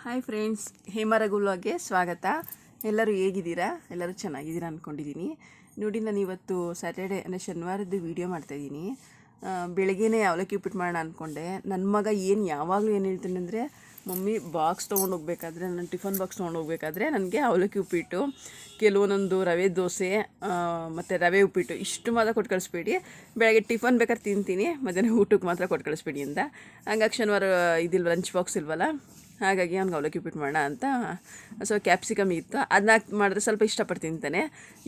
Hi friends, ಹೇಮರಗುಲ್ವಾಗೆ ಸ್ವಾಗತ. ಎಲ್ಲರೂ ಹೇಗಿದ್ದೀರಾ? ಎಲ್ಲರೂ ಚೆನ್ನಾಗಿದ್ದೀರಾ ಅಂದ್ಕೊಂಡಿದ್ದೀನಿ. ನೋಡಿ, ನಾನು ಇವತ್ತು ಸ್ಯಾಟರ್ಡೆ ಅಂದರೆ ಶನಿವಾರದ್ದು ವೀಡಿಯೋ ಮಾಡ್ತಾಯಿದ್ದೀನಿ. ಬೆಳಗ್ಗೆನೇ ಅವಲಕ್ಕಿ ಉಪ್ಪಿಟ್ಟು ಮಾಡೋಣ ಅಂದ್ಕೊಂಡೆ. ನನ್ನ ಮಗ ಯಾವಾಗಲೂ ಏನು ಹೇಳ್ತಾನೆ ಅಂದರೆ, ಮಮ್ಮಿ ಬಾಕ್ಸ್ ತೊಗೊಂಡು ಹೋಗ್ಬೇಕಾದ್ರೆ, ನನ್ನ ಟಿಫನ್ ಬಾಕ್ಸ್ ತೊಗೊಂಡು ಹೋಗ್ಬೇಕಾದ್ರೆ ನನಗೆ ಅವಲಕ್ಕಿ ಉಪ್ಪಿಟ್ಟು, ಕೆಲವೊಂದೊಂದು ರವೆ ದೋಸೆ ಮತ್ತು ರವೆ ಉಪ್ಪಿಟ್ಟು ಇಷ್ಟು ಮಾತ್ರ ಕೊಟ್ಟು ಕಳಿಸ್ಬೇಡಿ, ಬೆಳಗ್ಗೆ ಟಿಫನ್ ಬೇಕಾದ್ರೆ ತಿಂತೀನಿ, ಮಧ್ಯಾಹ್ನ ಊಟಕ್ಕೆ ಮಾತ್ರ ಕೊಟ್ಟು ಕಳಿಸ್ಬೇಡಿ ಅಂತ. ಹಂಗಾಗಿ ಶನಿವಾರ ಇದಿಲ್ವ, ಲಂಚ್ ಬಾಕ್ಸ್ ಇಲ್ವಲ್ಲ, ಹಾಗಾಗಿ ಅವ್ನಿಗೆ ಅವಲಕ್ಕಿ ಉಪ್ಪಿಟ್ಟು ಮಾಡೋಣ ಅಂತ. ಸೊ ಕ್ಯಾಪ್ಸಿಕಮ್ ಇತ್ತು, ಅದನ್ನ ಮಾಡಿದ್ರೆ ಸ್ವಲ್ಪ ಇಷ್ಟಪಟ್ಟು ತಿಂತಾನೆ.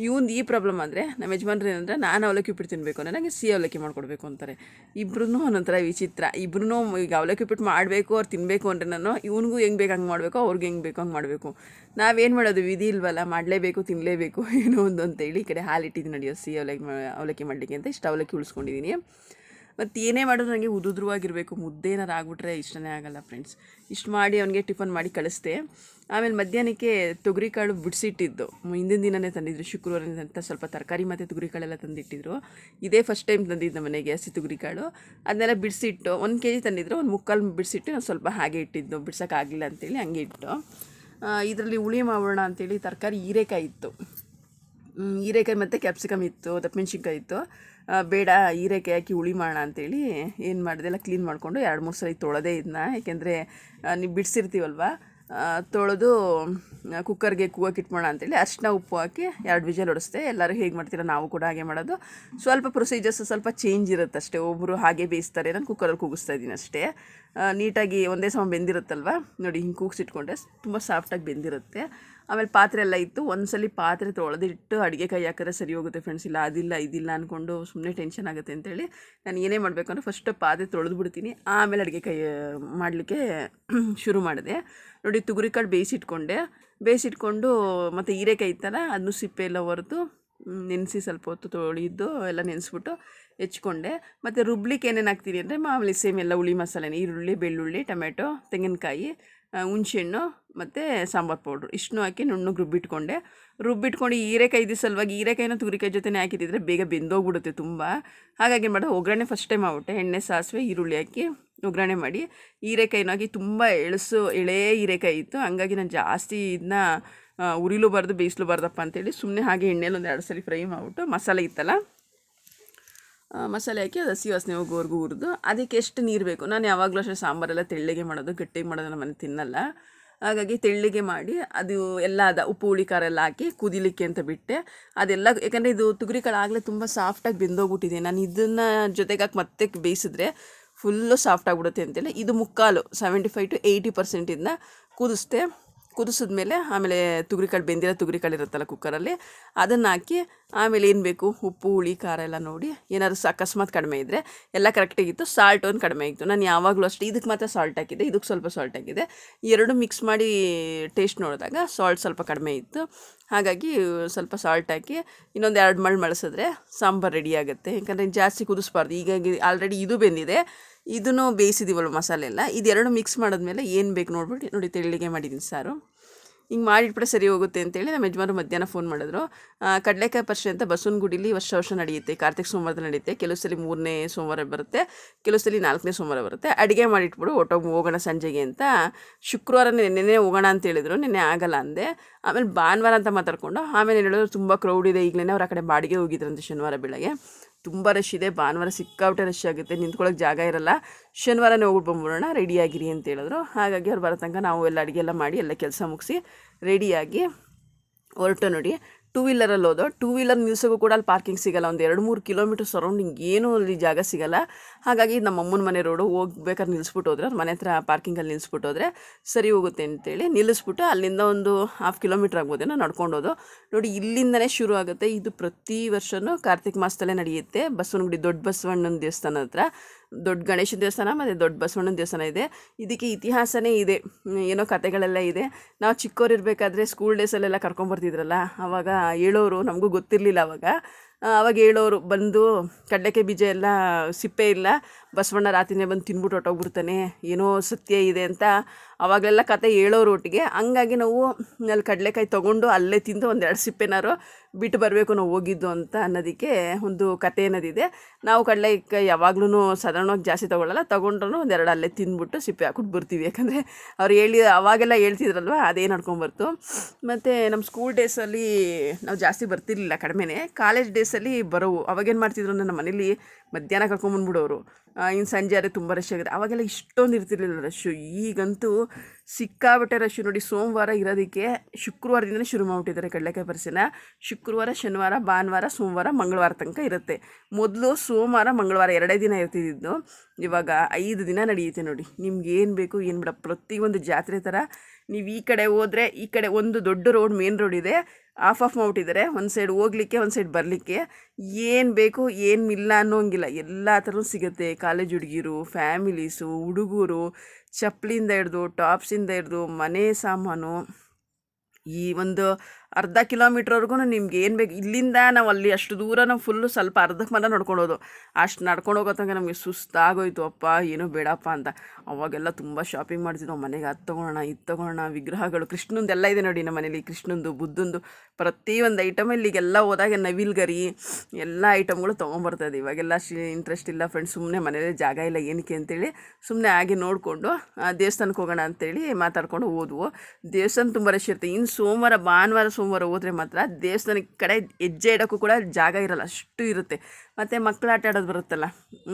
ಇವ್ನು ಈ ಪ್ರಾಬ್ಲಮ್ ಅಂದರೆ, ನಮ್ಮ ಯಜಮಾನ್ರು ಏನಂದರೆ, ನಾನು ಅವಲಕ್ಕಿ ಉಪ್ಪಿಟ್ಟು ತಿನ್ನಬೇಕು ಅಂದರೆ ನನಗೆ ಸಿಹಿ ಅವಲಕ್ಕಿ ಮಾಡ್ಕೊಡ್ಬೇಕು ಅಂತಾರೆ. ಇಬ್ಬರೂ ಒಂದೊಂಥರ ವಿಚಿತ್ರ. ಇಬ್ಬರೂ ಈಗ ಅವಲಕ್ಕಿ ಉಪ್ಪಿಟ್ಟು ಮಾಡಬೇಕು, ಅವ್ರು ತಿನ್ನಬೇಕು ಅಂದರೆ ನಾನು ಇವ್ನಿಗೂ ಹೆಂಗೆ ಬೇಕು ಹಂಗೆ ಮಾಡಬೇಕು, ಅವ್ರಿಗೆ ಹೆಂಗೆ ಬೇಕು ಹಂಗೆ ಮಾಡಬೇಕು. ನಾವೇನು ಮಾಡೋದು, ವಿಧಿ ಇಲ್ವಲ್ಲ, ಮಾಡಲೇಬೇಕು, ತಿನ್ನಲೇಬೇಕು ಏನೋ ಒಂದು ಅಂತೇಳಿ ಈ ಕಡೆ ಹಾಲಿಟ್ಟಿದ್ದು ನಡೆಯೋ ಸಿಹಿ ಅವಲಕ್ಕಿ ಮಾಡಲಿಕ್ಕೆ ಅಂತ ಇಷ್ಟು ಅವಲಕ್ಕಿ ಉಳಿಸ್ಕೊಂಡಿದ್ದೀನಿ. ಮತ್ತು ಏನೇ ಮಾಡಿದ್ರು ನನಗೆ ಉದುದ್ರವಾಗಿರಬೇಕು, ಮುದ್ದೆ ಏನಾರು ಆಗಿಬಿಟ್ರೆ ಇಷ್ಟನೇ ಆಗಲ್ಲ ಫ್ರೆಂಡ್ಸ್. ಇಷ್ಟು ಮಾಡಿ ಅವನಿಗೆ ಟಿಫನ್ ಮಾಡಿ ಕಳಿಸ್ದೆ. ಆಮೇಲೆ ಮಧ್ಯಾಹ್ನಕ್ಕೆ ತೊಗರಿಕಾಳು ಬಿಡಿಸಿಟ್ಟಿದ್ದು, ಹಿಂದಿನ ದಿನವೇ ತಂದಿದ್ರು, ಶುಕ್ರವಾರದಿಂದ ಸ್ವಲ್ಪ ತರಕಾರಿ ಮತ್ತು ತೊಗರಿಕಾಳೆಲ್ಲ ತಂದಿಟ್ಟಿದ್ರು. ಇದೇ ಫಸ್ಟ್ ಟೈಮ್ ತಂದಿದ್ದು ನಮ್ಮ ಮನೆಗೆ ಹಸಿ ತೊಗರಿಕಾಳು. ಅದನ್ನೆಲ್ಲ ಬಿಡಿಸಿಟ್ಟು 1 kg ತಂದಿದ್ರು, 1/4 ಬಿಡಿಸಿಟ್ಟು ನಾನು ಸ್ವಲ್ಪ ಹಾಗೆ ಇಟ್ಟಿದ್ದು, ಬಿಡ್ಸೋಕ್ಕಾಗಲಿಲ್ಲ ಅಂತೇಳಿ ಹಂಗೆ ಇಟ್ಟು. ಇದರಲ್ಲಿ ಹುಳಿ ಮಾಡೋಣ ಅಂತೇಳಿ ತರಕಾರಿ ಹೀರೆಕಾಯಿ ಇತ್ತು, ಹೀರೆಕಾಯಿ ಮತ್ತು ಕ್ಯಾಪ್ಸಿಕಮ್ ಇತ್ತು, ದಪ್ಪಮೆಣ್ಸಿನ್ಕಾಯಿ ಇತ್ತು. ಬೇಡ, ಹೀರೆಕಾಯಿ ಹಾಕಿ ಹುಳಿ ಮಾಡೋಣ ಅಂತೇಳಿ ಏನು ಮಾಡಿದೆ, ಎಲ್ಲ ಕ್ಲೀನ್ ಮಾಡಿಕೊಂಡು 2-3 ಸಲ ತೊಳೆದೇ ಇದನ್ನ. ಯಾಕೆಂದರೆ ನೀವು ಬಿಡಿಸಿರ್ತೀವಲ್ವ, ತೊಳೆದು ಕುಕ್ಕರ್ಗೆ ಕೂಗಕ್ಕೆ ಇಟ್ಬೋಣ ಅಂತೇಳಿ ಅರಿಶಿನ ಉಪ್ಪು ಹಾಕಿ 2 ವಿಜಲ್ ಹೊಡಿಸ್ದೆ. ಎಲ್ಲರೂ ಹೇಗೆ ಮಾಡ್ತೀರಾ, ನಾವು ಕೂಡ ಹಾಗೆ ಮಾಡೋದು. ಸ್ವಲ್ಪ ಪ್ರೊಸೀಜರ್ಸ್ ಸ್ವಲ್ಪ ಚೇಂಜ್ ಇರುತ್ತೆ ಅಷ್ಟೇ. ಒಬ್ಬರು ಹಾಗೆ ಬೇಯಿಸ್ತಾರೆ, ನಾನು ಕುಕ್ಕರಲ್ಲಿ ಕೂಗಿಸ್ತಾ ಇದ್ದೀನಿ ಅಷ್ಟೇ. ನೀಟಾಗಿ ಒಂದೇ ಸಮ ಬೆಂದಿರುತ್ತಲ್ವ, ನೋಡಿ ಹಿಂಗೆ ಕೂಗಿಸಿಟ್ಕೊಂಡ್ರೆ ತುಂಬ ಸಾಫ್ಟಾಗಿ ಬೆಂದಿರುತ್ತೆ. ಆಮೇಲೆ ಪಾತ್ರೆ ಎಲ್ಲ ಇತ್ತು, ಒಂದ್ಸಲಿ ಪಾತ್ರೆ ತೊಳೆದಿಟ್ಟು ಅಡುಗೆ ಕೈ ಹಾಕಿದ್ರೆ ಸರಿ ಹೋಗುತ್ತೆ ಫ್ರೆಂಡ್ಸ್. ಇಲ್ಲ ಅದಿಲ್ಲ ಇದಿಲ್ಲ ಅಂದ್ಕೊಂಡು ಸುಮ್ಮನೆ ಟೆನ್ಷನ್ ಆಗುತ್ತೆ ಅಂತೇಳಿ ನಾನು ಏನೇ ಮಾಡಬೇಕು ಅಂದರೆ ಫಸ್ಟ್ ಪಾತ್ರೆ ತೊಳೆದು ಬಿಡ್ತೀನಿ, ಆಮೇಲೆ ಅಡುಗೆ ಕೈ ಮಾಡಲಿಕ್ಕೆ ಶುರು ಮಾಡಿದೆ. ನೋಡಿ, ತೊಗರಿಕಾಳು ಬೇಯಿಸಿಟ್ಕೊಂಡು ಮತ್ತು ಹೀರೆಕಾಯಿ ಇತ್ತಲ್ಲ, ಅದನ್ನು ಸಿಪ್ಪೆ ಎಲ್ಲ ಹೊರತು ನೆನೆಸಿ ಸ್ವಲ್ಪ ಹೊತ್ತು ತೊಳೆದು ಎಲ್ಲ ನೆನೆಸ್ಬಿಟ್ಟು ಹೆಚ್ಕೊಂಡೆ. ಮತ್ತು ರುಬ್ಲಿಕ್ಕೆ ಏನೇನು ಹಾಕ್ತೀನಿ ಅಂದರೆ, ಮಾಮೂಲಿ ಸೇಮ್ ಎಲ್ಲ ಹುಳಿ ಮಸಾಲೆನೇ, ಈರುಳ್ಳಿ, ಬೆಳ್ಳುಳ್ಳಿ, ಟೊಮೆಟೊ, ತೆಂಗಿನಕಾಯಿ, ಹುಣಸೆಹಣ್ಣು ಮತ್ತು ಸಾಂಬಾರು ಪೌಡ್ರು ಇಷ್ಟನ್ನು ಹಾಕಿ ನುಣ್ಣಗೆ ರುಬ್ಬಿಟ್ಕೊಂಡು ಹೀರೆಕಾಯಿ ಸಲುವಾಗಿ ಹೀರೆಕಾಯಿನ ತೊಗರಿಕಾಯಿ ಜೊತೆನೇ ಹಾಕಿಟ್ಟಿದ್ರೆ ಬೇಗ ಬೆಂದೋಗ್ಬಿಡುತ್ತೆ ತುಂಬ. ಹಾಗಾಗಿ ಏನು ಮಾಡೋದು, ಒಗ್ಗರಣೆ ಫಸ್ಟ್ ಟೈಮ್ ಆಗ್ಬಿಟ್ಟೆ. ಎಣ್ಣೆ, ಸಾಸಿವೆ, ಈರುಳ್ಳಿ ಹಾಕಿ ಒಗ್ಗರಣೆ ಮಾಡಿ ಹೀರೆಕಾಯಿನ ಹಾಕಿ, ತುಂಬ ಎಳೆ ಹೀರೆಕಾಯಿ ಇತ್ತು, ಹಂಗಾಗಿ ನಾನು ಜಾಸ್ತಿ ಇದನ್ನ ಉರಿಲೂಬಾರ್ದು ಬೇಯಿಸ್ಲೂಬಾರ್ದಪ್ಪ ಅಂತೇಳಿ ಸುಮ್ಮನೆ ಹಾಗೆ ಎಣ್ಣೆಲಿ 1-2 ಸಲ ಫ್ರೈ ಮಾಡಿಬಿಟ್ಟು ಮಸಾಲೆ ಇತ್ತಲ್ಲ, ಮಸಾಲೆ ಹಾಕಿ ಅದು ಹಸಿ ವಾಸನೆ ಹೋಗೋವರೆಗೂ ಹುರಿದು ಅದಕ್ಕೆ ಎಷ್ಟು ನೀರು ಬೇಕು. ನಾನು ಯಾವಾಗಲೂ ಅಷ್ಟೇ ಸಾಂಬಾರೆಲ್ಲ ತೆಳ್ಳಗೆ ಮಾಡೋದು, ಗಟ್ಟಿಗೆ ಮಾಡೋದು ನಮ್ಮ ಮನೆ ತಿನ್ನಲ್ಲ. ಹಾಗಾಗಿ ತೆಳ್ಳಗೆ ಮಾಡಿ ಅದು ಎಲ್ಲ ಉಪ್ಪು ಹುಳಿ ಖಾರ ಎಲ್ಲ ಹಾಕಿ ಕುದಿಲಿಕ್ಕೆ ಅಂತ ಬಿಟ್ಟೆ. ಅದೆಲ್ಲ ಯಾಕಂದರೆ ಇದು ತೊಗರಿಕಾಳು ಆಗಲೇ ತುಂಬ ಸಾಫ್ಟಾಗಿ ಬೆಂದೋಗ್ಬಿಟ್ಟಿದೆ. ನಾನು ಇದನ್ನು ಜೊತೆಗೆ ಹಾಕಿ ಮತ್ತೆ ಬೇಯಿಸಿದ್ರೆ ಫುಲ್ಲು ಸಾಫ್ಟ್ ಆಗಿಬಿಡುತ್ತೆ ಅಂತೇಳಿ ಇದು 75 to 80% ಇದನ್ನ ಕುದಿಸಿದ್ಮೇಲೆ ಆಮೇಲೆ ಬೆಂದಿರೋ ತೊಗರಿಕಾಳು ಇರುತ್ತಲ್ಲ ಕುಕ್ಕರಲ್ಲಿ, ಅದನ್ನು ಹಾಕಿ ಆಮೇಲೆ ಏನು ಬೇಕು ಉಪ್ಪು ಹುಳಿ ಖಾರ ಎಲ್ಲ ನೋಡಿ, ಏನಾದ್ರು ಅಕಸ್ಮಾತ್ ಕಡಿಮೆ ಇದ್ದರೆ ಎಲ್ಲ ಕರೆಕ್ಟಾಗಿತ್ತು. ಸಾಲ್ಟ್ ಒಂದು ಕಡಿಮೆ ಇತ್ತು, ನಾನು ಯಾವಾಗಲೂ ಅಷ್ಟೇ ಇದಕ್ಕೆ ಮಾತ್ರ ಸಾಲ್ಟ್ ಹಾಕಿದ್ದೆ, ಇದಕ್ಕೆ ಸ್ವಲ್ಪ ಸಾಲ್ಟ್ ಹಾಕಿದ್ದೆ. ಎರಡು ಮಿಕ್ಸ್ ಮಾಡಿ ಟೇಸ್ಟ್ ನೋಡಿದಾಗ ಸಾಲ್ಟ್ ಸ್ವಲ್ಪ ಕಡಿಮೆ ಇತ್ತು. ಹಾಗಾಗಿ ಸ್ವಲ್ಪ ಸಾಲ್ಟ್ ಹಾಕಿ ಇನ್ನೊಂದು 2 ಮಳೆ ಮಳಿಸಿದ್ರೆ ಸಾಂಬಾರು ರೆಡಿ ಆಗುತ್ತೆ. ಯಾಕಂದರೆ ಜಾಸ್ತಿ ಕುದಿಸ್ಬಾರ್ದು. ಹೀಗಾಗಿ ಆಲ್ರೆಡಿ ಇದು ಬೆಂದಿದೆ, ಇದನ್ನು ಬೇಯಿಸಿದ್ದೀವಲ್ಲ ಮಸಾಲೆ ಎಲ್ಲ, ಇದೆರಡು ಮಿಕ್ಸ್ ಮಾಡಿದ್ಮೇಲೆ ಏನು ಬೇಕು ನೋಡ್ಬಿಟ್ಟು ನೋಡಿ ತೆಳ್ಳಿಗೆ ಮಾಡಿದ್ದೀನಿ ಸಾರು. ಹಿಂಗೆ ಮಾಡಿಟ್ಬಿಟ್ರೆ ಸರಿ ಹೋಗುತ್ತೆ ಅಂತೇಳಿ ನಮ್ಮ ಯಜಮಾನರು ಮಧ್ಯಾಹ್ನ ಫೋನ್ ಮಾಡಿದ್ರು. ಕಡಲೆಕಾಯಿ ಪರಿಷೆ ಅಂತ ಬಸವನಗುಡಿಲಿ ವರ್ಷ ನಡೆಯುತ್ತೆ, ಕಾರ್ತಿಕ ಸೋಮವಾರದಲ್ಲಿ ನಡೆಯುತ್ತೆ. ಕೆಲವು ಸಲ 3ನೇ ಸೋಮವಾರ ಬರುತ್ತೆ, ಕೆಲವು ಸಲ 4ನೇ ಸೋಮವಾರ ಬರುತ್ತೆ. ಅಡುಗೆ ಮಾಡಿಟ್ಬಿಡು ಹೋಗೋಣ ಸಂಜೆಗೆ ಅಂತ. ಶುಕ್ರವಾರ ನೆನ್ನೆ ಹೋಗೋಣ ಅಂತ ಹೇಳಿದ್ರು, ನೆನ್ನೆ ಆಗಲ್ಲ ಅಂದೆ. ಆಮೇಲೆ ಭಾನುವಾರ ಅಂತ ಮಾತಾಡ್ಕೊಂಡು ಆಮೇಲೆ ಹೇಳಿದ್ರು ತುಂಬ ಕ್ರೌಡ್ ಇದೆ, ಈಗಲೇ ಅವ್ರು ಆ ಕಡೆ ಬಾಡಿಗೆ ಹೋಗಿದ್ರಂತೆ. ಶನಿವಾರ ಬೆಳಗ್ಗೆ ತುಂಬ ರಶ್ ಇದೆ, ಭಾನುವಾರ ಸಿಕ್ಕಾಬಿಟ್ಟೆ ರಶ್ ಆಗುತ್ತೆ, ನಿಂತ್ಕೊಳ್ಳೋಕೆ ಜಾಗ ಇರಲ್ಲ, ಶನಿವಾರನೇ ಹೋಗ್ಬಿಟ್ಟು ಬಂದ್ಬಿಡೋಣ, ರೆಡಿಯಾಗಿರಿ ಅಂತ ಹೇಳಿದ್ರು. ಹಾಗಾಗಿ ಅವ್ರು ಬರೋ ತನಕ ನಾವು ಎಲ್ಲ ಅಡುಗೆ ಎಲ್ಲ ಮಾಡಿ ಎಲ್ಲ ಕೆಲಸ ಮುಗಿಸಿ ರೆಡಿಯಾಗಿ ಹೊರಟು. ನೋಡಿ, 2 ವೀಲರಲ್ಲಿ ಹೋದೋ, 2 ವೀಲರ್ ನಿಲ್ಸೋಕ್ಕೂ ಕೂಡ ಅಲ್ಲಿ ಪಾರ್ಕಿಂಗ್ ಸಿಗೋಲ್ಲ. ಒಂದು 2-3 ಕಿಲೋಮೀಟರ್ ಸರೌಂಡಿಂಗ್ ಏನೂ ಅಲ್ಲಿ ಜಾಗ ಸಿಗೋಲ್ಲ. ಹಾಗಾಗಿ ನಮ್ಮ ಅಮ್ಮನ ಮನೆ ರೋಡು ಹೋಗ್ಬೇಕಾದ್ರೆ ನಿಲ್ಲಿಸ್ಬಿಟ್ಟು ಹೋದ್ರೆ, ಅವ್ರ ಮನೆ ಹತ್ರ ಪಾರ್ಕಿಂಗಲ್ಲಿ ನಿಲ್ಲಿಸ್ಬಿಟ್ಟು ಹೋದರೆ ಸರಿ ಹೋಗುತ್ತೆ ಅಂತೇಳಿ ನಿಲ್ಲಿಸ್ಬಿಟ್ಟು ಅಲ್ಲಿಂದ ಒಂದು 1/2 ಕಿಲೋಮೀಟ್ರ್ ಆಗ್ಬೋದೇನೋ ನಡ್ಕೊಂಡೋದು. ನೋಡಿ, ಇಲ್ಲಿಂದನೇ ಶುರು ಆಗುತ್ತೆ. ಇದು ಪ್ರತಿ ವರ್ಷವೂ ಕಾರ್ತಿಕ ಮಾಸದಲ್ಲೇ ನಡೆಯುತ್ತೆ. ಬಸವನಗುಡಿ ದೊಡ್ಡ ಬಸವಣ್ಣನ ದೇವಸ್ಥಾನ ಹತ್ರ ದೊಡ್ಡ ಗಣೇಶನ ದೇವಸ್ಥಾನ ಮತ್ತು ದೊಡ್ಡ ಬಸವಣ್ಣನ ದೇವಸ್ಥಾನ ಇದೆ. ಇದಕ್ಕೆ ಇತಿಹಾಸನೇ ಇದೆ, ಏನೋ ಕಥೆಗಳೆಲ್ಲ ಇದೆ. ನಾವು ಚಿಕ್ಕವರಿರಬೇಕಾದ್ರೆ ಸ್ಕೂಲ್ ಡೇಸಲ್ಲೆಲ್ಲ ಕರ್ಕೊಂಬರ್ತಿದ್ರಲ್ಲ, ಆವಾಗ ಹೇಳೋರು, ನಮಗೂ ಗೊತ್ತಿರಲಿಲ್ಲ ಅವಾಗ ಹೇಳೋರು ಬಂದು ಕಡಲೆಕಾಯಿ ಬೀಜ ಎಲ್ಲ ಸಿಪ್ಪೆ ಇಲ್ಲ ಬಸವಣ್ಣ ರಾತ್ರಿನೇ ಬಂದು ತಿನ್ಬಿಟ್ಟು ಹೊಟ್ಟೋಗ್ಬಿಡ್ತಾನೆ, ಏನೋ ಸತ್ಯ ಇದೆ ಅಂತ ಅವಾಗಲೆಲ್ಲ ಕತೆ ಹೇಳೋರು ಒಟ್ಟಿಗೆ. ಹಂಗಾಗಿ ನಾವು ಅಲ್ಲಿ ಕಡಲೆಕಾಯಿ ತೊಗೊಂಡು ಅಲ್ಲೇ ತಿಂದು ಒಂದೆರಡು ಸಿಪ್ಪೆನಾರು ಬಿಟ್ಟು ಬರಬೇಕು ನಾವು ಹೋಗಿದ್ದು ಅಂತ ಅನ್ನೋದಕ್ಕೆ ಒಂದು ಕತೆ ಅನ್ನೋದಿದೆ. ನಾವು ಕಡಲೆಕಾಯಿ ಯಾವಾಗ್ಲೂ ಸಾಧಾರಣವಾಗಿ ಜಾಸ್ತಿ ತೊಗೊಂಡ್ರು ಒಂದೆರಡು ಅಲ್ಲೇ ತಿಂದ್ಬಿಟ್ಟು ಸಿಪ್ಪೆ ಹಾಕ್ಬಿಟ್ಟು ಬರ್ತೀವಿ. ಯಾಕಂದರೆ ಅವ್ರು ಅವಾಗೆಲ್ಲ ಹೇಳ್ತಿದ್ರಲ್ವ, ಅದೇ ನಡ್ಕೊಂಬರ್ತು. ಮತ್ತು ನಮ್ಮ ಸ್ಕೂಲ್ ಡೇಸಲ್ಲಿ ನಾವು ಜಾಸ್ತಿ ಬರ್ತಿರ್ಲಿಲ್ಲ, ಕಡಿಮೆನೇ. ಕಾಲೇಜ್ ಡೇಸಲ್ಲಿ ಬರೋವು. ಅವಾಗೇನು ಮಾಡ್ತಿದ್ರು ನಮ್ಮ ಮನೇಲಿ ಮಧ್ಯಾಹ್ನ ಕರ್ಕೊಂಬಂದ್ಬಿಡೋರು. ಇನ್ನು ಸಂಜೆ ಆದರೆ ತುಂಬ ರಶ್ ಆಗಿದೆ. ಅವಾಗೆಲ್ಲ ಇಷ್ಟೊಂದು ಇರ್ತಿರ್ಲಿಲ್ಲ ರಶ್ಶು. ಈಗಂತೂ ಸಿಕ್ಕಾಬಟ್ಟೆ ರಶ್ಶು ನೋಡಿ. ಸೋಮವಾರ ಇರೋದಕ್ಕೆ ಶುಕ್ರವಾರದಿಂದಲೇ ಶುರು ಮಾಡಿಬಿಟ್ಟಿದ್ದಾರೆ ಕಡಲೆಕಾಯಿ ಪರಿಸೆನ. ಶುಕ್ರವಾರ, ಶನಿವಾರ, ಭಾನುವಾರ, ಸೋಮವಾರ, ಮಂಗಳವಾರ ತನಕ ಇರುತ್ತೆ. ಮೊದಲು ಸೋಮವಾರ, ಮಂಗಳವಾರ 2 ದಿನ ಇರ್ತಿದ್ದು, ಇವಾಗ 5 ದಿನ ನಡೆಯುತ್ತೆ ನೋಡಿ. ನಿಮ್ಗೆ ಏನು ಬೇಕು ಏನು ಬೇಡ, ಪ್ರತಿಯೊಂದು ಜಾತ್ರೆ ಥರ. ನೀವು ಈ ಕಡೆ ಹೋದರೆ, ಈ ಕಡೆ ಒಂದು ದೊಡ್ಡ ರೋಡ್, ಮೇನ್ ರೋಡ್ ಇದೆ, ಆಫ್ ಮಾಡಿಬಿಟ್ಟಿದ್ದಾರೆ. ಒಂದು ಸೈಡ್ ಹೋಗ್ಲಿಕ್ಕೆ, ಒಂದು ಸೈಡ್ ಬರಲಿಕ್ಕೆ. ಏನು ಬೇಕು ಏನು ಇಲ್ಲ ಅನ್ನೋಂಗಿಲ್ಲ, ಎಲ್ಲ ಥರನೂ ಸಿಗುತ್ತೆ. ಕಾಲೇಜ್ ಹುಡುಗಿರು, ಫ್ಯಾಮಿಲೀಸು, ಹುಡುಗರು, ಚಪ್ಪಲಿಂದ ಹಿಡ್ದು ಟಾಪ್ಸಿಂದ ಹಿಡ್ದು ಮನೆ ಸಾಮಾನು, ಈ ಒಂದು ಅರ್ಧ ಕಿಲೋಮೀಟ್ರ್ವರೆಗೂ ನಿಮ್ಗೆ ಏನು ಬೇಕು. ಇಲ್ಲಿಂದ ನಾವು ಅಲ್ಲಿ ಅಷ್ಟು ದೂರ ನಾವು ಫುಲ್ಲು ಸ್ವಲ್ಪ ಅರ್ಧಕ್ಕೆ ಮಾತ್ರ ನಡ್ಕೊಂಡೋದು. ಅಷ್ಟು ನಡ್ಕೊಂಡು ಹೋಗೋ ತನಕ ನಮಗೆ ಸುಸ್ತಾಗೋಯ್ತು. ಅಪ್ಪ ಏನೂ ಬೇಡಪ್ಪ ಅಂತ. ಅವಾಗೆಲ್ಲ ತುಂಬ ಶಾಪಿಂಗ್ ಮಾಡ್ತಿದ್ವು. ಮನೆಗೆ ಅದು ತೊಗೊಳ್ಳೋಣ, ಇದು ತೊಗೊಳ್ಳೋಣ. ವಿಗ್ರಹಗಳು, ಕೃಷ್ಣಂದೆಲ್ಲ ಇದೆ ನೋಡಿ ನಮ್ಮ ಮನೇಲಿ. ಕೃಷ್ಣಂದು, ಬುದ್ಧಂದು ಪ್ರತಿಯೊಂದು ಐಟಮ್. ಇಲ್ಲಿಗೆಲ್ಲ ಹೋದಾಗ ನವಿಲ್ಗರಿ ಎಲ್ಲ ಐಟಮ್ಗಳು ತೊಗೊಂಬರ್ತದೆ. ಇವಾಗೆಲ್ಲ ಇಂಟ್ರೆಸ್ಟ್ ಇಲ್ಲ ಫ್ರೆಂಡ್ಸ್. ಸುಮ್ಮನೆ ಮನೇಲಿ ಜಾಗ ಇಲ್ಲ ಏನಕ್ಕೆ ಅಂತೇಳಿ ಸುಮ್ಮನೆ ಹಾಗೆ ನೋಡಿಕೊಂಡು ದೇವಸ್ಥಾನಕ್ಕೆ ಹೋಗೋಣ ಅಂತೇಳಿ ಮಾತಾಡ್ಕೊಂಡು ಹೋದ್ವು. ದೇವಸ್ಥಾನ ತುಂಬ ರಶ್ ಇರುತ್ತೆ. ಇನ್ನು ಸೋಮವಾರ, ಭಾನುವಾರ, ಸೋಮವಾರ ಹೋದರೆ ಮಾತ್ರ ದೇವಸ್ಥಾನಕ್ಕೆ ಕಡೆ ಹೆಜ್ಜೆ ಇಡೋಕ್ಕೂ ಕೂಡ ಜಾಗ ಇರೋಲ್ಲ, ಅಷ್ಟು ಇರುತ್ತೆ. ಮತ್ತು ಮಕ್ಕಳು ಆಟ ಆಡೋದು ಬರುತ್ತಲ್ಲ,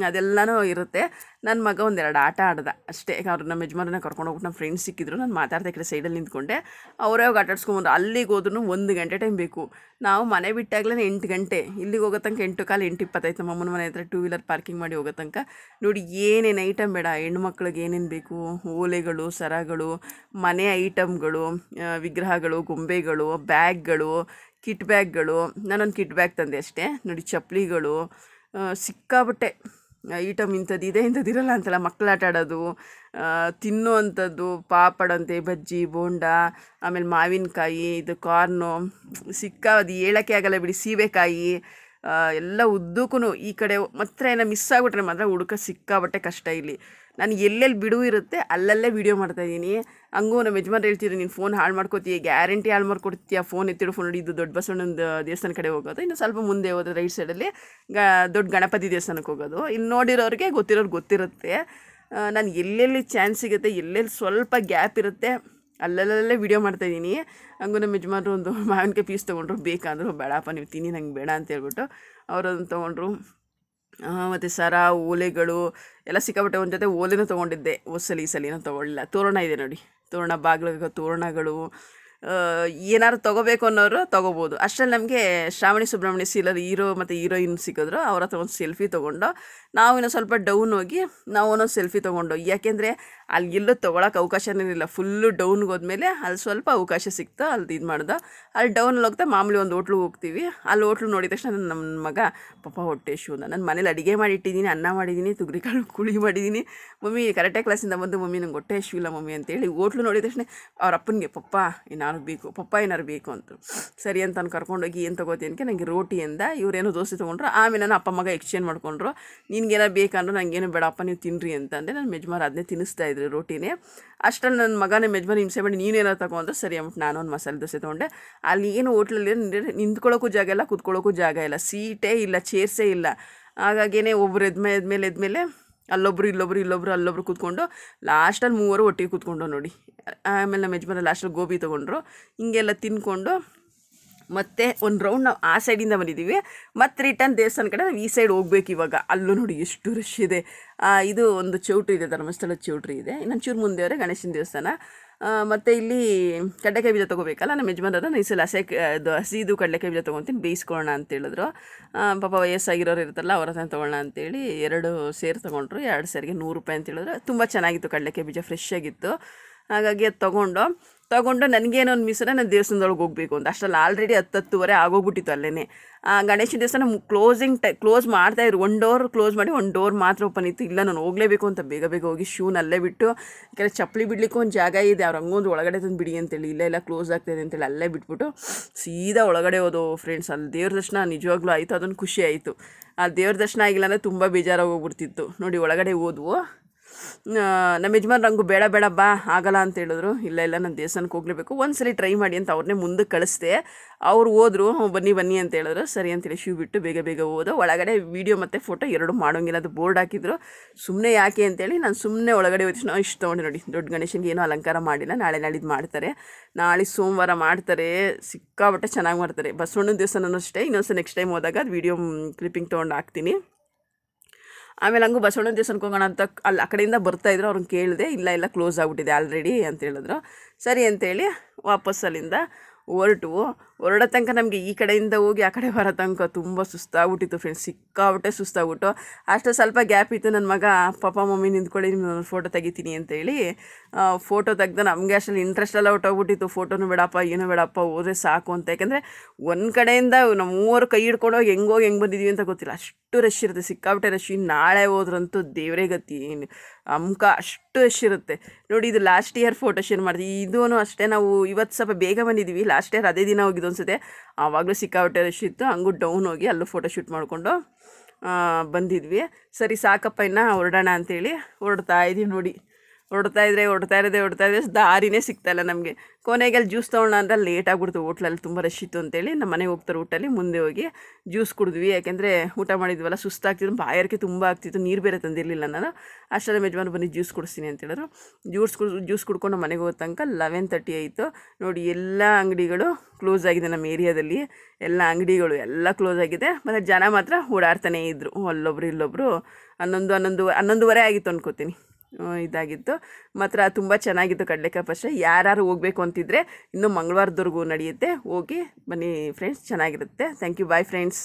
ಅದೆಲ್ಲನೂ ಇರುತ್ತೆ. ನನ್ನ ಮಗ ಒಂದೆರಡು ಆಟ ಆಡ್ದ ಅಷ್ಟೇ. ಅವ್ರು ನಮ್ಮ ಯಜಮಾನನ್ನ ಕರ್ಕೊಂಡು ಹೋಗ್ಬಿಟ್ಟು ನಮ್ಮ ಫ್ರೆಂಡ್ಸ್ ಸಿಕ್ಕಿದ್ರು. ನಾನು ಮಾತಾಡ್ತಾ ಕಡೆ ಸೈಡಲ್ಲಿ ನಿಂತ್ಕೊಂಡೆ. ಅವರೇ ಹೋಗಿ ಆಟ ಆಡ್ಸ್ಕೊಂಬಂದ್ರು. ಅಲ್ಲಿಗೆ ಹೋದ್ರೂ 1 ಗಂಟೆ ಟೈಮ್ ಬೇಕು. ನಾವು ಮನೆ ಬಿಟ್ಟಾಗಲೇ 8 ಗಂಟೆ. ಇಲ್ಲಿಗೆ ಹೋಗೋ ತನಕ 8:15, 8:25 ನಮ್ಮ ಅಮ್ಮನ ಮನೆ ಹತ್ರ 2 ವೀಲರ್ ಪಾರ್ಕಿಂಗ್ ಮಾಡಿ ಹೋಗೋ ತನಕ. ನೋಡಿ ಏನೇನು ಐಟಮ್ ಬೇಡ, ಹೆಣ್ಮಕ್ಳಿಗೆ ಏನೇನು ಬೇಕು, ಓಲೆಗಳು, ಸರಗಳು, ಮನೆ ಐಟಮ್ಗಳು, ವಿಗ್ರಹಗಳು, ಗೊಂಬೆಗಳು, ಬ್ಯಾಗ್ಗಳು, ಕಿಟ್ ಬ್ಯಾಗ್ಗಳು. ನಾನೊಂದು ಕಿಟ್ ಬ್ಯಾಗ್ ತಂದೆ ಅಷ್ಟೇ ನೋಡಿ. ಚಪ್ಪಲಿಗಳು, ಸಿಕ್ಕಾಬಟ್ಟೆ ಐಟಮ್. ಇಂಥದ್ದಿದೆ ಇಂಥದ್ದಿರಲ್ಲ ಅಂತಲ್ಲ. ಮಕ್ಕಳು ಆಟ ಆಡೋದು, ತಿನ್ನುವಂಥದ್ದು, ಪಾಪಡಂತೆ, ಬಜ್ಜಿ, ಬೋಂಡ, ಆಮೇಲೆ ಮಾವಿನಕಾಯಿ, ಇದು ಕಾರ್ನು, ಅದು ಹೇಳೋಕ್ಕೆ ಆಗಲ್ಲ ಬಿಡಿ. ಸೀಬೆಕಾಯಿ ಎಲ್ಲ ಉದ್ದಕ್ಕೂ. ಈ ಕಡೆ ಮಾತ್ರ ಏನೋ ಮಿಸ್ ಆಗಿಬಿಟ್ರೆ ಮಾತ್ರ ಹುಡುಕ ಸಿಕ್ಕಾಬಟ್ಟೆ ಕಷ್ಟ. ಇಲ್ಲಿ ನಾನು ಎಲ್ಲೆಲ್ಲಿ ಬಿಡುವು ಇರುತ್ತೆ ಅಲ್ಲಲ್ಲೇ ವೀಡಿಯೋ ಮಾಡ್ತಾಯಿದ್ದೀನಿ. ಹಂಗೂ ನಮ್ಮ ಯಜಮಾನ್ರು ಹೇಳ್ತೀರಿ, ನೀನು ಫೋನ್ ಹಾಳು ಮಾಡ್ಕೋತೀಯ, ಗ್ಯಾರಂಟಿ ಹಾಳು ಮಾಡ್ಕೊಡ್ತೀಯ, ಫೋನ್ ಎತ್ತಿಡು, ಫೋನ್ ನೋಡಿ. ಇದು ದೊಡ್ಡ ಬಸವಣ್ಣನ ದೇವಸ್ಥಾನ ಕಡೆ ಹೋಗೋದು. ಇನ್ನು ಸ್ವಲ್ಪ ಮುಂದೆ ಹೋದ್ರೆ ರೈಟ್ ಸೈಡಲ್ಲಿ ದೊಡ್ಡ ಗಣಪತಿ ದೇವಸ್ಥಾನಕ್ಕೆ ಹೋಗೋದು. ಇಲ್ಲಿ ನೋಡಿರೋರಿಗೆ ಗೊತ್ತಿರುತ್ತೆ. ನಾನು ಎಲ್ಲೆಲ್ಲಿ ಚಾನ್ಸ್ ಸಿಗುತ್ತೆ, ಎಲ್ಲೆಲ್ಲಿ ಸ್ವಲ್ಪ ಗ್ಯಾಪ್ ಇರುತ್ತೆ ಅಲ್ಲಲ್ಲೇ ವೀಡಿಯೋ ಮಾಡ್ತಾಯಿದ್ದೀನಿ. ಹಂಗೂ ನಮ್ಮ ಯಜಮಾನ್ರು ಒಂದು ಮಾವಿನಕಾಯಿ ಪೀಸ್ ತೊಗೊಂಡ್ರು. ಬೇಕಂದ್ರು, ಬೇಡಪ್ಪ ನೀವು ತಿನ್ನಿ, ನಂಗೆ ಬೇಡ ಅಂತ ಹೇಳ್ಬಿಟ್ಟು ಅವರು ಅದನ್ನು ತೊಗೊಂಡ್ರು. ಮತ್ತು ಸರ, ಓಲೆಗಳು ಎಲ್ಲ ಸಿಕ್ಕಾಬಟ್ಟೆ. ಒಂದು ಜೊತೆ ಓಲೆನೂ ತೊಗೊಂಡಿದ್ದೆ ಈ ಸಲಿನೂ ತೊಗೊಳ್ಳಿಲ್ಲ. ತೋರಣ ಇದೆ ನೋಡಿ, ತೋರಣ, ಬಾಗಿಲಿಗೆ ತೋರಣಗಳು. ಏನಾದ್ರು ತೊಗೋಬೇಕು ಅನ್ನೋರು ತೊಗೋಬೋದು. ಅಷ್ಟರಲ್ಲಿ ನಮಗೆ ಶ್ರಾವಣಿ ಸುಬ್ರಹ್ಮಣ್ಯ ಸೀಲರ್ ಹೀರೋ ಮತ್ತು ಹೀರೋಯಿನ್ ಸಿಕ್ಕಿದ್ರು. ಅವ್ರ ಹತ್ರ ಒಂದು ಸೆಲ್ಫಿ ತೊಗೊಂಡು ನಾವು ಇನ್ನೂ ಸ್ವಲ್ಪ ಡೌನ್ ಹೋಗಿ ನಾವು ಒಂದೊಂದು ಸೆಲ್ಫಿ ತೊಗೊಂಡು. ಯಾಕೆಂದರೆ ಅಲ್ಲಿ ಎಲ್ಲೂ ತೊಗೊಳಕ್ಕೆ ಅವಕಾಶನೇ ಇಲ್ಲ. ಫುಲ್ಲು ಡೌನ್ಗೆ ಹೋದ್ಮೇಲೆ ಅಲ್ಲಿ ಸ್ವಲ್ಪ ಅವಕಾಶ ಸಿಕ್ತು. ಅಲ್ಲಿ ಇದು ಮಾಡ್ದೆ. ಅಲ್ಲಿ ಡೌನಲ್ಲಿ ಹೋಗ್ತಾ ಮಾಮೂಲಿ ಒಂದು ಹೋಟ್ಲಿಗೆ ಹೋಗ್ತೀವಿ. ಅಲ್ಲಿ ಹೋಟ್ಲು ನೋಡಿದ ತಕ್ಷಣ ನಮ್ಮ ಮಗ ಪಾಪ ಹೊಟ್ಟೆ ಶೂನ, ನಾನು ಮನೇಲಿ ಅಡುಗೆ ಮಾಡಿಟ್ಟಿದ್ದೀನಿ, ಅನ್ನ ಮಾಡಿದ್ದೀನಿ, ತುಗ್ರಿಕಾಳು ಕುಳಿ ಮಾಡಿದ್ದೀನಿ. ಮಮ್ಮಿ ಕರೆಕ್ಟಾಗಿ ಕ್ಲಾಸಿಂದ ಬಂದು, ಮಮ್ಮಿ ನಂಗೆ ಹೊಟ್ಟೆ ಶೂ ಇಲ್ಲ ಮಮ್ಮಿ ಅಂತೇಳಿ ಹೋಟ್ಲು ನೋಡಿದ ತಕ್ಷಣ ಅವ್ರ ಅಪ್ಪನಿಗೆ ಪಪ್ಪ ಏನಾರು ಬೇಕು ಅಂತ. ಸರಿ ಅಂತ ನಾನು ಕರ್ಕೊಂಡೋಗಿ ಏನು ತೊಗೋತೀನಿ ಅಂತ ನನಗೆ ರೋಟಿ ಅಂದ. ಇವರೇನೋ ದೋಸೆ ತೊಗೊಂಡ್ರು. ಆಮೇಲೆ ನಾನು ಅಪ್ಪ ಮಗ ಎಕ್ಸ್ಚೇಂಜ್ ಮಾಡ್ಕೊಂಡ್ರು. ನಿನ್ಗೇನಾರು ಬೇಕಂದ್ರೆ ನನಗೇನು ಬೇಡಪ್ಪ ನೀವು ತಿನ್ನಿರಿ ಅಂತಂದರೆ ನನ್ನ ಯಜಮಾನ್ ಅದನ್ನೇ ತಿನ್ನಿಸ್ತಾಯಿದ್ರು ರೋಟಿನೇ. ಅಷ್ಟರಲ್ಲಿ ನನ್ನ ಮಗ ನಮ್ಮ ಯಜಮಾನ್ ಹಿಂಸೆ ಮಾಡಿ ನೀನೇನಾರು ತಗೊಂಡ್ರೆ ಸರಿ ಅಂದ್ಬಿಟ್ಟು ನಾನು ಒಂದು ಮಸಾಲೆ ದೋಸೆ ತೊಗೊಂಡೆ. ಅಲ್ಲಿ ಏನು ಹೋಟ್ಲಲ್ಲಿ ನಿಂತ್ಕೊಳ್ಳೋಕ್ಕೂ ಜಾಗ ಇಲ್ಲ, ಕೂತ್ಕೊಳ್ಳೋಕ್ಕೂ ಜಾಗ ಇಲ್ಲ, ಸೀಟೇ ಇಲ್ಲ, ಚೇರ್ಸೇ ಇಲ್ಲ. ಹಾಗಾಗೇ ಒಬ್ಬರು ಎದ್ಮೇಲೆ ಅಲ್ಲೊಬ್ರು ಕೂತ್ಕೊಂಡು ಲಾಸ್ಟಲ್ಲಿ 3 ಒಟ್ಟಿಗೆ ಕೂತ್ಕೊಂಡು ನೋಡಿ. ಆಮೇಲೆ ನಮ್ಮ ಯಜಮಾನ ಲಾಸ್ಟಲ್ಲಿ ಗೋಬಿ ತೊಗೊಂಡ್ರು. ಹಿಂಗೆಲ್ಲ ತಿನ್ಕೊಂಡು ಮತ್ತು ಒಂದು ರೌಂಡ್ ನಾವು ಆ ಸೈಡಿಂದ ಬಂದಿದ್ದೀವಿ. ಮತ್ತು ರಿಟರ್ನ್ ದೇವಸ್ಥಾನ ಕಡೆ ನಾವು ಈ ಸೈಡ್ ಹೋಗ್ಬೇಕು ಇವಾಗ. ಅಲ್ಲೂ ನೋಡಿ ಎಷ್ಟು ರಶ್ ಇದೆ. ಇದು ಒಂದು ಚೌಟ್ರಿ ಇದೆ, ಧರ್ಮಸ್ಥಳದ ಚೌಟ್ರಿ ಇದೆ. ಇನ್ನೊಂದು ಚೂರು ಮುಂದೆ ಅವರೇ ಗಣೇಶನ ದೇವಸ್ಥಾನ. ಮತ್ತು ಇಲ್ಲಿ ಕಡಲೆಕಾಯಿ ಬೀಜ ತೊಗೋಬೇಕಲ್ಲ. ನಮ್ಮ ಯಜಮಾನರ ಈ ಸಲ ಹಸಿದು ಕಡಲೆಕಾಯಿ ಬೀಜ ತೊಗೊತೀನಿ, ಬೇಯಿಸ್ಕೊಳ್ಳೋಣ ಅಂತೇಳಿದ್ರು. ಪಾಪ ವಯಸ್ಸಾಗಿರೋರು ಇರುತ್ತಲ್ಲ, ಅವ್ರ ಹತ್ರ ತೊಗೊಳ್ಳೋಣ ಅಂತೇಳಿ 2 ಸೇರು ತೊಗೊಂಡ್ರು. 2 ಸೇರಿಗೆ 100 ರೂಪಾಯಿ ಅಂತ ಹೇಳಿದ್ರು. ತುಂಬ ಚೆನ್ನಾಗಿತ್ತು ಕಡಲೆಕಾಯಿ ಬೀಜ, ಫ್ರೆಶ್ ಆಗಿತ್ತು. ಹಾಗಾಗಿ ಅದು ತೊಗೊಂಡು ತೊಗೊಂಡು ನನಗೇನೋ ಒಂದು ಮಿಸ್ರ ನಾನು ದೇವಸ್ಥಾನದೊಳಗೆ ಹೋಗಬೇಕು ಅಂತ. ಅಷ್ಟರಲ್ಲಿ ಆಲ್ರೆಡಿ 10-10:30 ಆಗೋಗ್ಬಿಟ್ಟಿತ್ತು ಅಲ್ಲೇ. ಗಣೇಶನ ದೇವಸ್ಥಾನ ಕ್ಲೋಸ್ ಮಾಡ್ತಾಯಿದ್ರು. 1 ಡೋರ್ ಕ್ಲೋಸ್ ಮಾಡಿ 1 ಡೋರ್ ಮಾತ್ರ ಓಪನ್ ಇತ್ತು. ಇಲ್ಲ ನಾನು ಹೋಗಲೇಬೇಕು ಅಂತ ಬೇಗ ಬೇಗ ಹೋಗಿ ಶೂನ ಅಲ್ಲೇ ಬಿಟ್ಟು, ಯಾಕಂದರೆ ಚಪ್ಪಲಿ ಬಿಡ್ಲಿಕ್ಕೆ ಒಂದು ಜಾಗ ಇದೆ, ಅವ್ರು ಹಂಗೊಂದು ಒಳಗಡೆ ತಂದು ಬಿಡಿ ಅಂತೇಳಿ, ಇಲ್ಲ ಕ್ಲೋಸ್ ಆಗ್ತಾಯಿದೆ ಅಂತೇಳಿ ಅಲ್ಲೇ ಬಿಟ್ಬಿಟ್ಟು ಸೀದಾ ಒಳಗಡೆ ಹೋದೋ ಫ್ರೆಂಡ್ಸ್. ಅಲ್ಲಿ ದೇವ್ರ ದರ್ಶನ ನಿಜವಾಗ್ಲೂ ಆಯಿತು, ಅದೊಂದು ಖುಷಿ ಆಯಿತು. ಆ ದೇವ್ರ ದರ್ಶನ ಆಗಿಲ್ಲ ಅಂದರೆ ತುಂಬ ಬೇಜಾರಾಗೋಗ್ಬಿಡ್ತಿತ್ತು. ನೋಡಿ ಒಳಗಡೆ ಹೋದ್ವು. ನಮ್ಮ ಯಜಮಾನ್ರು ಹಂಗೂ ಬೇಡ ಬಾ ಆಗಲ್ಲ ಅಂತ ಹೇಳಿದ್ರು. ಇಲ್ಲ ನಾನು ದೇವಸ್ಥಾನಕ್ಕೆ ಹೋಗಲೇಬೇಕು, ಒಂದ್ಸಲಿ ಟ್ರೈ ಮಾಡಿ ಅಂತ ಅವ್ರನ್ನೇ ಮುಂದಕ್ಕೆ ಕಳಿಸ್ದೆ. ಅವ್ರು ಹೋದ್ರು, ಬನ್ನಿ ಅಂತ ಹೇಳಿದ್ರು. ಸರಿ ಅಂತೇಳಿ ಶೂ ಬಿಟ್ಟು ಬೇಗ ಬೇಗ ಹೋದೋ. ಒಳಗಡೆ ವೀಡಿಯೋ ಮತ್ತು ಫೋಟೋ ಎರಡು ಮಾಡೋಂಗಿಲ್ಲ, ಅದು ಬೋರ್ಡ್ ಹಾಕಿದ್ರು. ಸುಮ್ಮನೆ ಯಾಕೆ ಅಂತೇಳಿ ನಾನು ಸುಮ್ಮನೆ ಒಳಗಡೆ ಹೋಗಿ ಇಷ್ಟು ತೊಗೊಂಡು. ನೋಡಿ ದೊಡ್ಡ ಗಣೇಶನಿಗೆ ಏನೂ ಅಲಂಕಾರ ಮಾಡಿಲ್ಲ, ನಾಳಿದ್ದು ಮಾಡ್ತಾರೆ. ನಾಳೆ ಸೋಮವಾರ ಮಾಡ್ತಾರೆ, ಸಿಕ್ಕಾಬಟ್ಟೆ ಚೆನ್ನಾಗಿ ಮಾಡ್ತಾರೆ. ಬಸವಣ್ಣನ ದೇವಸ್ಥಾನನೂ ಅಷ್ಟೇ. ಇನ್ನೊಂದ್ಸಲ ನೆಕ್ಸ್ಟ್ ಟೈಮ್ ಹೋದಾಗ ಅದು ವೀಡಿಯೋ ಕ್ಲಿಪ್ಪಿಂಗ್ ತೊಗೊಂಡು ಹಾಕ್ತೀನಿ. ಆಮೇಲೆ ಹಂಗೂ ಬಸವಣ್ಣನ ದೇವಸ್ಥಾನಕ್ಕೆ ಹೋಗೋಣ ಅಂತ ಅಲ್ಲಿ ಆ ಕಡೆಯಿಂದ ಬರ್ತಾಯಿದ್ರು. ಅವ್ರನ್ನ ಕೇಳಿದೆ, ಇಲ್ಲ ಕ್ಲೋಸ್ ಆಗಿಬಿಟ್ಟಿದೆ ಆಲ್ರೆಡಿ ಅಂತ ಹೇಳಿದ್ರು. ಸರಿ ಅಂತೇಳಿ ವಾಪಸ್ ಅಲ್ಲಿಂದ ಹೊರಡೋ ತನಕ ನಮಗೆ ಈ ಕಡೆಯಿಂದ ಹೋಗಿ ಆ ಕಡೆ ಬರೋ ತನಕ ತುಂಬ ಸುಸ್ತಾಗ್ಬಿಟ್ಟಿತ್ತು ಫ್ರೆಂಡ್ಸ್, ಸಿಕ್ಕಾಬಿಟ್ಟೆ ಸುಸ್ತಾಗ್ಬಿಟ್ಟು. ಅಷ್ಟು ಸ್ವಲ್ಪ ಗ್ಯಾಪ್ ಇತ್ತು. ನನ್ನ ಮಗ ಪಾಪ ಮಮ್ಮಿ ನಿಂತ್ಕೊಳ್ಳಿ ನಿಮ್ಮ ಫೋಟೋ ತೆಗಿತೀನಿ ಅಂತೇಳಿ ಫೋಟೋ ತೆಗ್ದು ನಮಗೆ ಅಷ್ಟರಲ್ಲಿ ಇಂಟ್ರೆಸ್ಟೆಲ್ಲ ಹೊಟ್ಟೋಗ್ಬಿಟ್ಟಿತ್ತು. ಫೋಟೋನು ಬೇಡಪ್ಪ ಏನೂ ಬೇಡಪ್ಪ, ಹೋದ್ರೆ ಸಾಕು ಅಂತ. ಯಾಕೆಂದರೆ ಒಂದು ಕಡೆಯಿಂದ ನಾವು ಮೂವರು ಕೈ ಹಿಡ್ಕೊಂಡೋಗಿ ಹೆಂಗೆ ಬಂದಿದ್ದೀವಿ ಅಂತ ಗೊತ್ತಿಲ್ಲ, ಅಷ್ಟು ರಶ್ ಇರುತ್ತೆ, ಸಿಕ್ಕಾಬಿಟ್ಟೆ ರಶ್. ನಾಳೆ ಹೋದ್ರಂತೂ ದೇವರೇ ಗತಿ ಅಮ್ಕ, ಅಷ್ಟು ರಶ್ ಇರುತ್ತೆ. ನೋಡಿ ಇದು ಲಾಸ್ಟ್ ಇಯರ್ ಫೋಟೋ ಶೇರ್ ಮಾಡ್ತೀವಿ. ಇದೂ ಅಷ್ಟೇ, ನಾವು ಇವತ್ತು ಸ್ವಲ್ಪ ಬೇಗ ಬಂದಿದ್ದೀವಿ. ಲಾಸ್ಟ್ ಇಯರ್ ಅದೇ ದಿನ ಹೋಗಿದ್ದು ಅನ್ಸುತ್ತೆ. ಆವಾಗಲೂ ಸಿಕ್ಕಾಬಿಟ್ಟೆ ರಶ್ ಇತ್ತು. ಹಂಗೂ ಡೌನ್ ಹೋಗಿ ಅಲ್ಲೂ ಫೋಟೋ ಶೂಟ್ ಮಾಡಿಕೊಂಡು ಬಂದಿದ್ವಿ. ಸರಿ ಸಾಕಪ್ಪ ಇನ್ನು ಹೊರಡೋಣ ಅಂತೇಳಿ ಹೊರಡ್ತಾ ಇದ್ದೀವಿ. ನೋಡಿ ಹೊರಡ್ತಾ ಇರೋದೇ ದಾರಿನೇ ಸಿಗ್ತಾಯಿಲ್ಲ ನಮಗೆ. ಕೊನೆಗೆ ಅಲ್ಲಿ ಜ್ಯೂಸ್ ತೊಗೊಳ್ಳೋಣ ಅಂದರೆ ಲೇಟ್ ಆಗಿಬಿಡ್ತು. ಹೋಟ್ಲಲ್ಲಿ ತುಂಬ ರಶ್ ಇತ್ತು ಅಂತೇಳಿ ನಮ್ಮ ಮನೆಗೆ ಹೋಗ್ತಾರೆ ಊಟಲ್ಲಿ ಮುಂದೆ ಹೋಗಿ ಜ್ಯೂಸ್ ಕುಡಿದ್ವಿ. ಯಾಕೆಂದರೆ ಊಟ ಮಾಡಿದ್ವಲ್ಲ ಸುಸ್ತಾಗ್ತಿದ್ದು, ಬಾಯಾರಿಕೆ ತುಂಬ ಆಗ್ತಿತ್ತು. ನೀರು ಬೇರೆ ತಂದಿರಲಿಲ್ಲ ನಾನು. ಅಷ್ಟರಲ್ಲಿ ಯಜಮಾನ ಬನ್ನಿ ಜ್ಯೂಸ್ ಕುಡಿಸ್ತೀನಿ ಅಂತ ಹೇಳಿದ್ರು. ಜ್ಯೂಸ್ ಕುಡ್ಕೊಂಡು ಮನೆಗೆ ಹೋದ ತನಕ 11:30 ಆಯಿತು. ನೋಡಿ ಎಲ್ಲ ಅಂಗಡಿಗಳು ಕ್ಲೋಸ್ ಆಗಿದೆ. ನಮ್ಮ ಏರಿಯಾದಲ್ಲಿ ಎಲ್ಲ ಅಂಗಡಿಗಳು ಎಲ್ಲ ಕ್ಲೋಸ್ ಆಗಿದೆ. ಮತ್ತು ಜನ ಮಾತ್ರ ಓಡಾಡ್ತಾನೇ ಇದ್ದರು, ಅಲ್ಲೊಬ್ರು ಇಲ್ಲೊಬ್ಬರು. 11:30 ಆಗಿತ್ತು ಅನ್ಕೋತೀನಿ ಇದಾಗಿತ್ತು. ಮಾತ್ರ ತುಂಬ ಚೆನ್ನಾಗಿತ್ತು ಕಡಲೆಕಾಯಿ ಪಲ್ಯ. ಯಾರು ಹೋಗಬೇಕು ಅಂತಿದ್ರೆ ಇನ್ನೂ ಮಂಗಳವಾರದವರೆಗೂ ನಡೆಯುತ್ತೆ, ಹೋಗಿ ಬನ್ನಿ ಫ್ರೆಂಡ್ಸ್, ಚೆನ್ನಾಗಿರುತ್ತೆ. Thank you, bye friends.